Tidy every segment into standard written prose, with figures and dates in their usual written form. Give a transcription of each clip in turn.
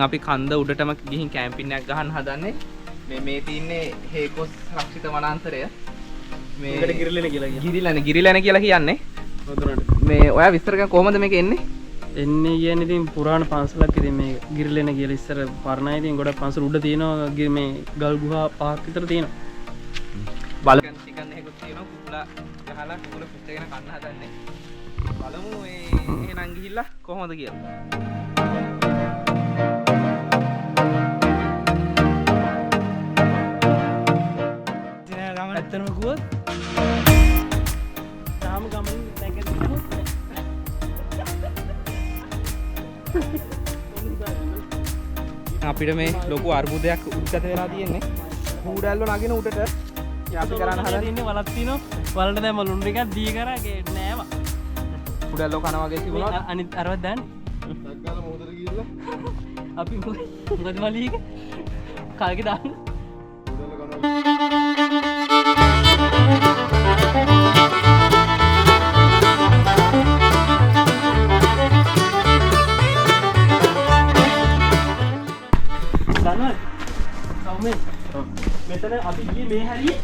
දැන් අපි කන්ද උඩටම ගිහින් කැම්පින් එකක් ගහන්න හදන්නේ. මේ තියෙන්නේ හේකොස් රක්ෂිත වනාන්තරය. මේකට ගිරිලැන කියලා කියන්නේ. මේ ඔයා විස්තර කරන කොහොමද මේක එන්නේ? එන්නේ කියන්නේ ඉතින් පුරාණ පන්සලක් ඉතින් මේ ගිරිලෙන කියලා ඉස්සර පරණයි ඉතින් ගොඩක් පන්සල උඩ තියෙනවා මේ ගල් ගුහා පහක් විතර තියෙනවා. බලගන්න ටිකක් එහෙකුත් තියෙනවා කුකුලා ගහලා කුකුල පිටගෙන කන්න හදන්නේ. බලමු මේ එහෙනම් ගිහිල්ලා කොහොමද කියලා. ඇත්තම කිව්වොත් තාම ගමන් නැගිටිනවා. අපිට මේ ලොකු අර්බුදයක් උද්ගත වෙලා තියෙන්නේ. කූඩැල්ල නගින උඩට අපි කරන්න හදන්නේ වලක් තියෙනවා. වලට දැන් මලුන් ටිකක් දී කරා නෑම. කූඩැල්ල කන වගේ තිබුණා. අනිත් අරවත් දාන්න. දැක්කලා මොහොතට ගිහලා අපි මොකද මලීක කාගේ දාන්න. මෙතන අපි ගියේ මේ හරිය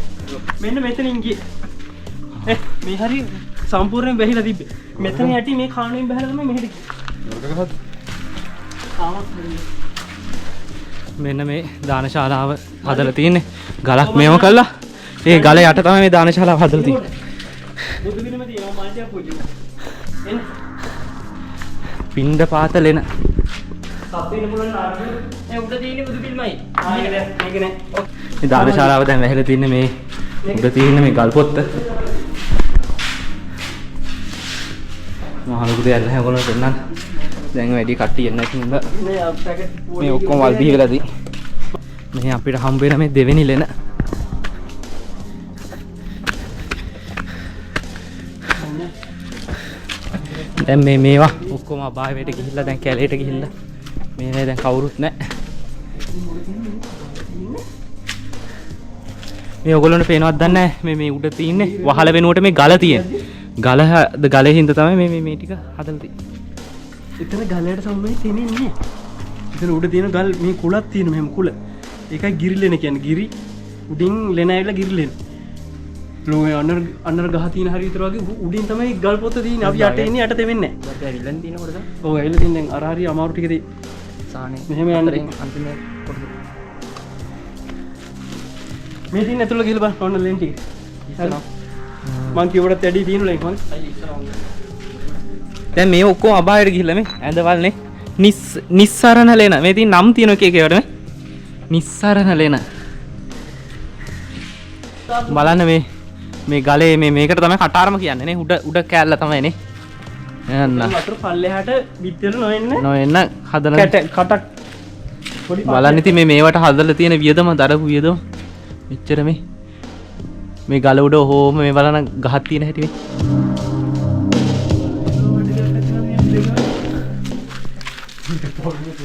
මෙන්න මෙතනින් ගියේ මේ හරිය සම්පූර්ණයෙන් වැහිලා තිබ්බේ මෙතන යටි මේ කාණුවෙන් බහලා තමයි මෙහෙට ගියේ. මෙන්න මේ දානශාලාව හදලා තියෙන්නේ. ගලක් මේව කළා. ඒ ගල යට තමයි මේ දානශාලාව හදලා තියෙන්නේ. බුදු පිළිම තියෙනවා මාංශය පූජා. එන්න. පින්ඩ පාත ලෙන. සප්පේන පුළුවන් ආරම්භ. ඒ උඩ තියෙන්නේ බුදු පිළිමයි. මේක නෑ. මේ දානශාලාව දැන් වැහිලා තින්නේ මේ උඩ තියෙන මේ ගල් පොත්ත. මහලුකු දෙයක් නැහැ ඔයගොල්ලෝ දෙන්නත්. දැන් වැඩි කට්ටිය එන්න හින්දා මේ ඔක්කොම වල් බිහි වෙලාදී. මේ අපිට හම්බ වෙන මේ දෙවෙනි ලෙන. දැන් මේවා ඔක්කොම අභාවයට ගිහිල්ලා දැන් කැලේට ගිහිල්ලා මේ දැන් කවුරුත් නැහැ. මේ ඔයගොල්ලන්ට පේනවද දන්නේ නැහැ මේ උඩ තියෙන්නේ වහල වෙනුවට මේ ගල තියෙන්නේ. ගලේ හින්දා තමයි මේ ටික හදලා තියෙන්නේ. එතන ගලයට සම්බන්ධ තියෙන්නේ නෑ. එතන උඩ තියෙන ගල් මේ කුලක් තියෙන මෙහෙම කුල. ඒකයි ගිරිලෙන කියන්නේ. ගිරි උඩින් ලෙන ඇවිල්ලා ගිරිලෙන. ලෝය අnder ගහ තියෙන හරිය විතර වගේ උඩින් තමයි ගල් පොත්ත තියෙන්නේ. අපි යට ඉන්නේ යට දෙවෙන්නේ නෑ. දැන් ඇවිල්ලා තියෙන කොටද? ඔව් ඇවිල්ලා තියෙන දැන් අර හරිය අමාරු ටික තියෙයි. සානේ. මෙහෙම යන්න අන්තිම කොටද? මේ තියෙන ඇතුළ ගිහලා බලන්න ඕන ලෙන් ටික. මං කිව්වට වැඩි තියෙන ලෙන් කොහොමද? දැන් මේ ඔක්කොම අභාවයට ගිහිල්ලා මේ ඇඳවල්නේ නිස්සරණ ලෙන. මේ තියෙන නම් තියෙන එක ඒකට නිස්සරණ ලෙන. බලන්න මේ ගලේ මේකට තමයි කටාරම කියන්නේ නේ. උඩ කෑල්ල තමයි නේ. එන්න. වතුර පල්ලෙහාට පිටතට නොෙන්න හදන කටක් පොඩි බලන්න ඉතින් මේවට හදලා තියෙන වියදම දරපු වියදම මෙච්චර මේ ගල උඩ හෝම මේ බලන ගහක් තියෙන හැටි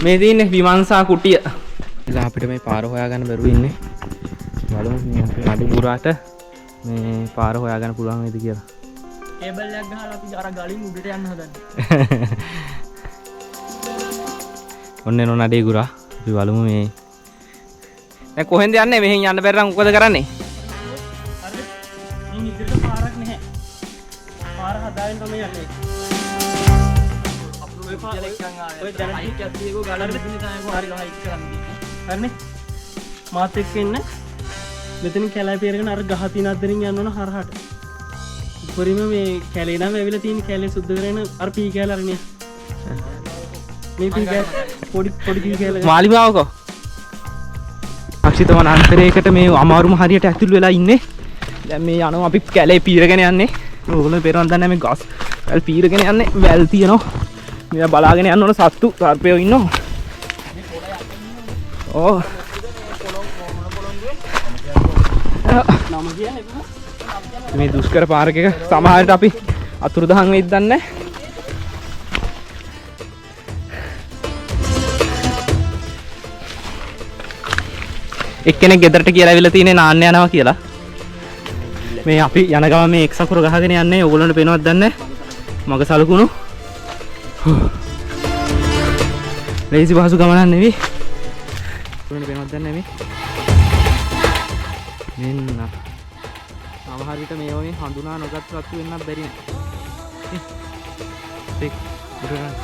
මේ තියෙන්නේ විමංශා කුටිය. ඉතින් අපිට මේ පාර හොයාගන්න බැරුව ඉන්නේ. බලමු මේ නඩු පුරාට මේ පාර හොයාගන්න පුළුවන් වේද කියලා. කේබල් එකක් ගහලා අපි අර ගලින් උඩට යන්න හදන්නේ. ඔන්න එන නඩේ ගුරා. අපි බලමු මේ දැන් කොහෙන්ද යන්නේ? මෙහෙන් යන්න බැරි නම් මොකද කරන්නේ? හරිද? මේ ඉදිරියට පාරක් නැහැ. පාර හදාගෙන තමයි යන්නේ. අපේ පාර එක්කන් ආවේ. ඔය ජනටික් ඇත්තේකෝ ගලර මෙතන තමයි හරි ගහයි කරන්නේ. හරිනේ? මාත් එක්ක ඉන්න. මෙතනින් කැලෑ පෙරගෙන අර ගහ තින අතරින් යන්න ඕන හරහට. උඩරිම මේ කැලේ නම් ඇවිල්ලා තියෙන කැලේ සුද්ධ කරගෙන අර පී කැලේ අරනේ. මේ පී කැලේ පොඩි පී කැලේ මාලිමාවකෝ අක්ෂිත වනාන්තරයකට මේ අමාරුම හරියට ඇතුල් වෙලා ඉන්නේ. දැන් මේ යනවා අපි කැලේ පීරගෙන යන්නේ. ඕගොල්ලෝ පේරවන් දන්නේ මේ ගස් වැල් පීරගෙන යන්නේ. වැල් තියෙනවා. මෙයා බලාගෙන යන්න ඕන සත්තු සර්පයෝ ඉන්නවා. ඕ නම කියන්නේ මේ දුෂ්කර පාරක එක සමහරට අපි අතුරුදහන් වෙයිද දන්නේ නැහැ. එක්කෙනෙක් ගෙදරට කියලා ඇවිල්ලා තියෙන්නේ නාන්න යනවා කියලා. මේ අපි යන ගම මේ එක් සකුර ගහගෙන යන්නේ. ඕගොල්ලන්ට පේනවද දන්නේ නැහැ. මග සලකුණු. ලේසි පහසු ගමනක් නෙවෙයි. උඩට පේනවද දන්නේ මේ. මෙන්න. සමහර විට මේවා මේ හඳුනා නොගත් වස්තු වෙන්නත් බැරි නෑ. ඒක උඩට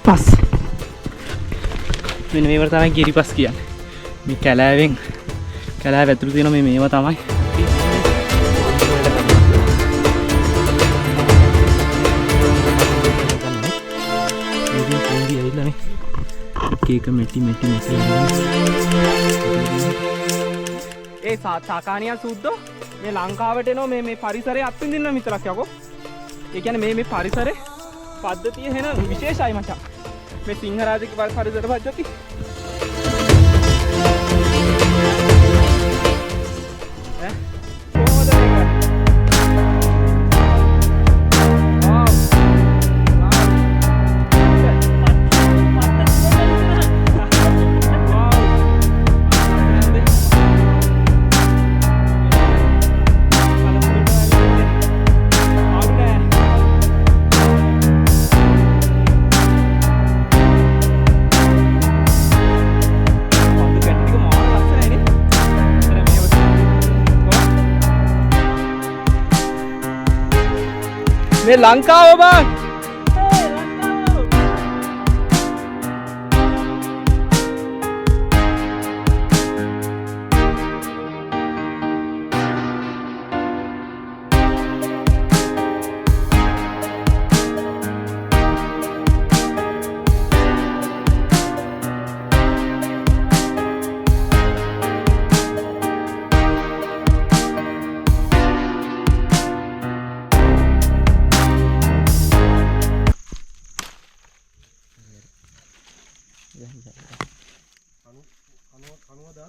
පස්. මෙන්න මේවට තමයි ගිරිපස් කියන්නේ. මේ කැලෑවෙන් කැලෑව ඇතුළේ තියෙන මේවා තමයි. ඒක මෙටි ඒ සාකානියා සුද්දෝ මේ ලංකාවට එනවා මේ පරිසරයේ අත්විඳින්න විතරක් යකෝ. ඒ කියන්නේ මේ පරිසරේ පද්ධතිය වෙන විශේෂයි මචං. මේ සිංහරාජගේ පරිසර පද්ධතිය. මේ ලංකාව බං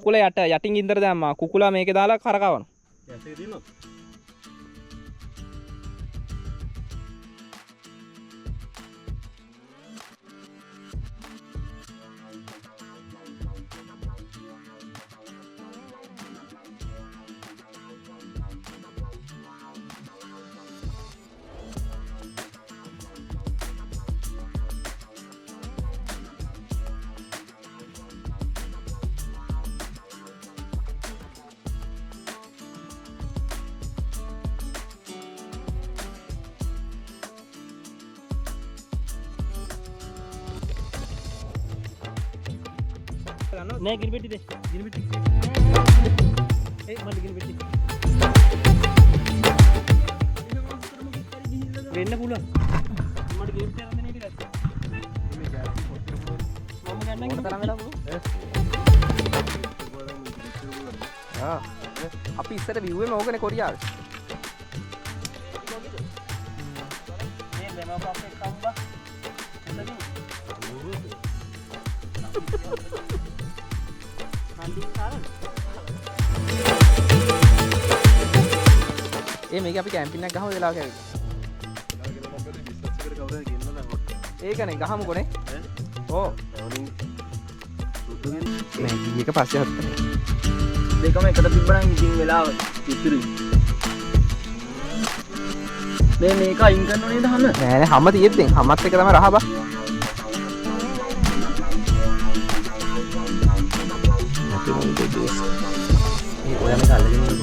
කුකුල යටින් ඉන්දර දැම්මා. කුකුලා මේකේ දාලා කරකවනවා. යටේ දිනනවා. नहीं गिरबेटी दे गिरबेटी मत गिरबेटी वेन्न පුළුවන් මට ගේම් කරන්න දෙන්නේ ටිකක් මම ගන්න කොට තරම් වෙලා අපි ඉස්සර view එකම ඕකනේ කොරියාවේ මේ දෙනවා අපේ කම්බා මේක අපි කැම්පින් එකක් ගහමු වෙලාවක ඇවිත් ඒකනේ ගහමුකෝනේ ඕ මේ එක පස්සේ හත් දෙකම එකට තිබ්බනම් ඉතින් වෙලාව ඉතුරුයි මේක අයින් කරන්න ඕනේ නේද හැම නෑ හැම තියෙද්දෙන් හැමත් එක තමයි රහ බා මේ ඔයා මේක අල්ලගෙන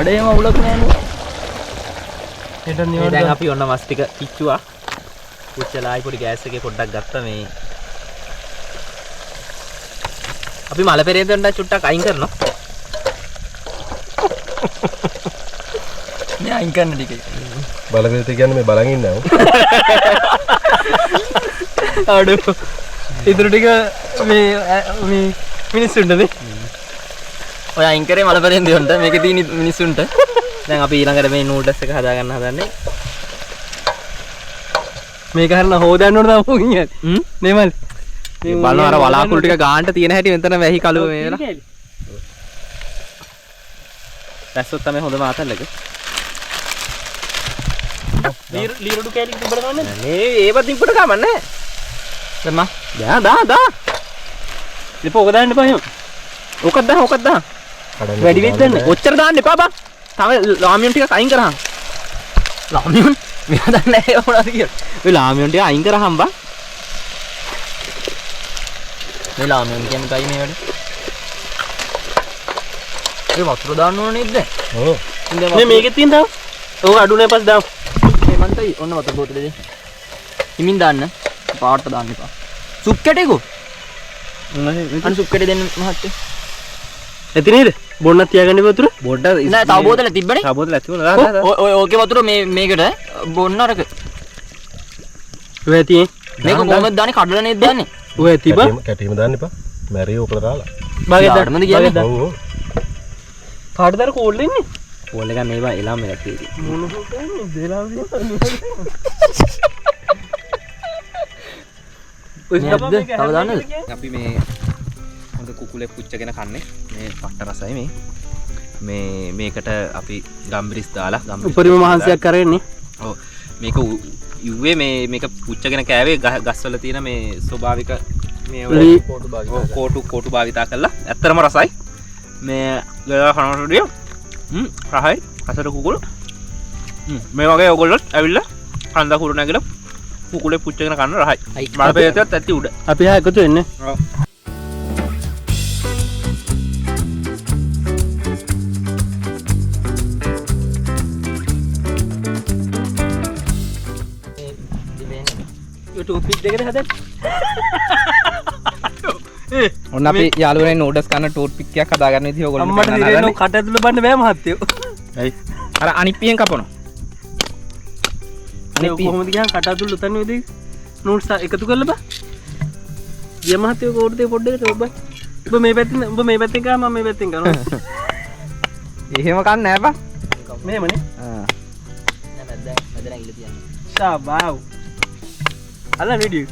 කඩේම අවුලක් නෑනේ. හෙට නියම දැන් අපි ඔන්න මස් ටික පිච්චුවා. පුච්චලායි පොඩි ගෑස් එකේ පොඩ්ඩක් ගත්තා මේ. අපි මල පෙරේතෙන්ට චුට්ටක් අයින් කරනවා. මේ අයින් කරන්න ටික. බලපෑත කියන්නේ මේ බලන් ඉන්නව. අඩු. ඉතුරු ටික මේ මිනිස්සුන්ටනේ. ඔය අයින් කරේ මල පෙරේතෙන්ට මේකේ තියෙන මිනිස්සුන්ට. දැන් අපි ඊළඟට මේ නූඩල්ස් එක හදා ගන්න හදන්නේ. මේක හරන හොදන්න ඕන තමයි කියන්නේ. නෙමල්. බලනවා අර වලාකුළු ටික ගානට තියෙන හැටි මෙතන වැහි කලුව මේලා. දැස්සොත් තමයි හොඳම ආතල්ලක. ලීරුඩු කැලි තිබ්බද ගන්න? මේ ඒව තිබ්බට කමන්නේ. දැම්මා. දා. ඉතින් ඔක දාන්න එපා එහෙම. ඕකත් දාන්න. වැඩි වෙද්ද දන්න. ඔච්චර දාන්න එපා බං. තව ලාමියන් ටිකක් අයින් කරහන්. ලාමියන්? මෙයා දන්නේ නැහැ මොනවද කියලා. ඔය ලාමියන් ටික අයින් කරහන් බං. මේ ලාමියන් කියන්නේ කයි මේ වැඩ? ඒ වතුර දාන්න ඕන නේද? ඔව්. මේ මේකේ තියෙන තාම. ඕක අඩු නැහැ පස් දාමු. මේ මන්ටයි ඔන්න වතුර බෝතලේ දෙන්න. හිමින් දාන්න. පාට දාන්න එපා. සුප් කැටේකෝ. අන්න සුප් කැටේ දෙන්න මහත්තයෝ. ඇති නේද? බොන්න තියාගන්න වතුර. බොඩ නෑ තව බෝතල තිබ්බනේ. තව බෝතල ඇති වුණා. ඔය ඕකේ වතුර මේකට බොන්න අරක. ඔය ඇති මේක කොහොමද දාන්නේ කඩලා නේද දාන්නේ? ඔය ඇති බා. කැටීම දාන්න එපා. මැරිය උකලා දාලා. බාගෙද? දාන්නද කියන්නේ? ඔව් ඔව්. කාටදර කෝල් දෙන්නේ? කෝල් එක මේවා එලාම එකක් තියෙන්නේ. මොන හොකන්නේ දෙලාම තව දාන්නද? අපි මේ හොඳ කුකුලේ පුච්චගෙන කන්නේ. මේ පට්ට රසයි මේ මේකට අපි ගම්බිරිස් දාලා උපරිම මහන්සියක් කරන්නේ. ඔව් මේක යුවේ මේක පුච්චගෙන කෑවේ ගස්වල තියෙන මේ ස්වභාවික මේ කෝටු භාවිතා කරලා ඇත්තටම රසයි. මේ ගලා කනකොටදී රහයි රසට කුකුල මේ වගේ ඔයගොල්ලොත් ඇවිල්ලා කන්ද කුරු නැගලා කුකුලේ පුච්චගෙන කන්න රහයි. මල පෙරේතයත් ඇති උඩ. අපි ආ එකතු වෙන්නේ. ඔව්. ටූත්පික් දෙකද හදන්නේ? ඔන්න අපි යාළුවනේ නූඩල්ස් කන්න ටූත්පික් එකක් හදාගන්න විදිහ ඔයගොල්ලෝ අම්මට දිරේනෝ කට ඇතුළ බන්න බෑ මහත්තයෝ. ඇයි? අර අනිත් පියෙන් කපනවා. අනිත් කොහොමද ගියන් කට ඇතුළ උතන්න විදිහ නූඩ්ස් එකතු කරලා බා. ගිය මහත්තයෝ කෝට්ටේ පොඩ්ඩකට ඔබ මේ පැත්තෙන් ගා මම මේ පැත්තෙන් කරනවා. එහෙම කන්න නෑ බා. මෙහෙමනේ. මැද නැගිලා තියන්න. ෂාබාව්. අල්ල වීඩියෝ.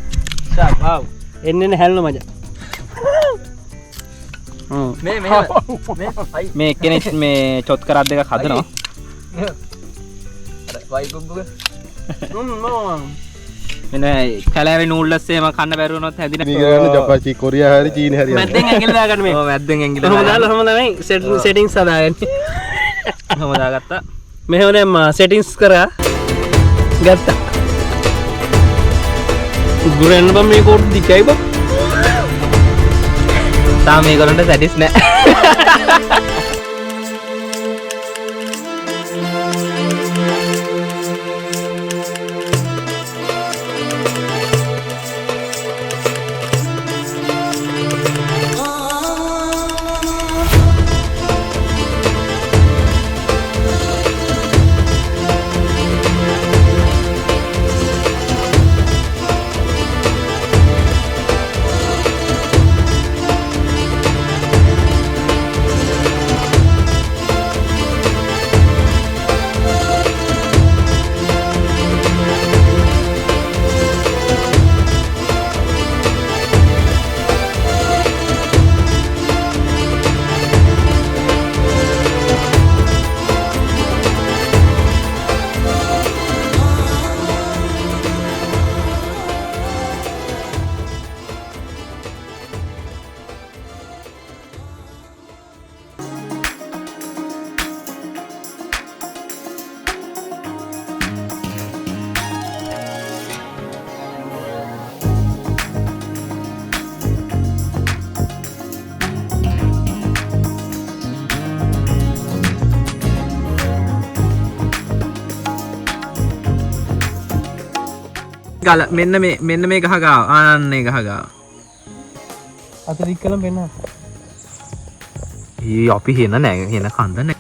ෂාබාව්. එන්නේ හැල්න මචං. මේ කෙනෙක් මේ චොත් කරත් දෙකක් හදනවා. මෙන්න කැලෑවේ නූඩල්ස් එහෙම කන්න බැරි වුණොත් හැදින මේ ගන්න ජපානි කොරියා හරි චීන හරි මැද්දෙන් ඇඟිල්ල දාගන්න මේ. ඔව් මැද්දෙන් ඇඟිල්ල ඔහොම දාලා ඔහොම තමයි සෙටින්ග්ස් හදාගන්නේ. ඔහොම දාගත්තා. මෙහෙම දැම්ම සෙටින්ග්ස් කරා ගත්තා. ගුරෙන්න බම් මේ කෝට් දිකයි බම්. තාම මේගොල්ලන්ට සැටිස් නෑ. ගල මෙන්න මේ ගහ ගාව ආන්නේ ගහ ගාව අත දික් කළම පෙන්වන්න. අපි හෙන නෑ හෙන කන්ද නෑ